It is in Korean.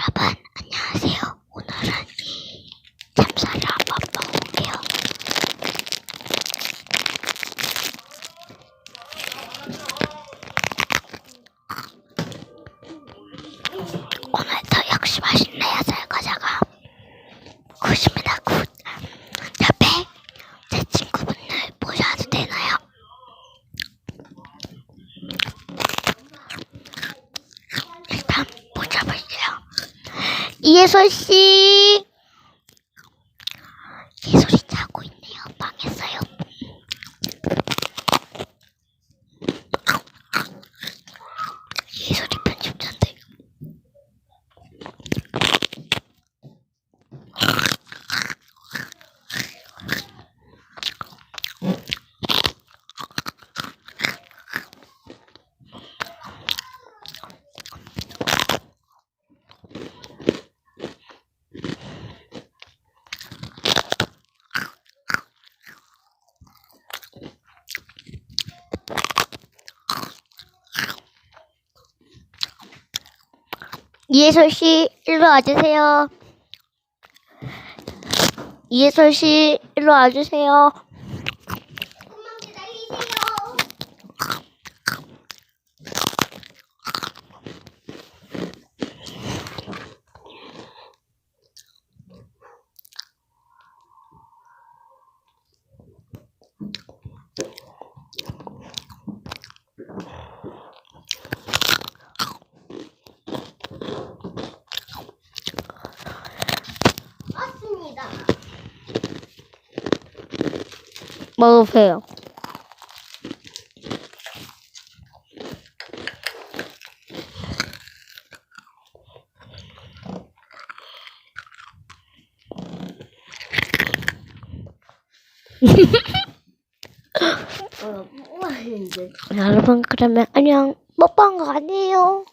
여러분 안녕하세요. 오늘은 참사를 한번 먹어볼게요. 오늘도 역시 맛있는 야살 과자가 굿입니다. 굿. 옆에 제 친구분을 모셔도 되나요? 일단 모셔볼게요. 이예솔씨, 예솔이 자고 있네요. 망했어요. 예솔이 편집자인데. 이예솔씨, 일로 와주세요. 이예솔씨, 일로 와주세요. 조금만 기다리세요. 왔습니다. 먹으세요. 뭐 하는데? 여러분 그러면 안녕. 먹방 아니에요.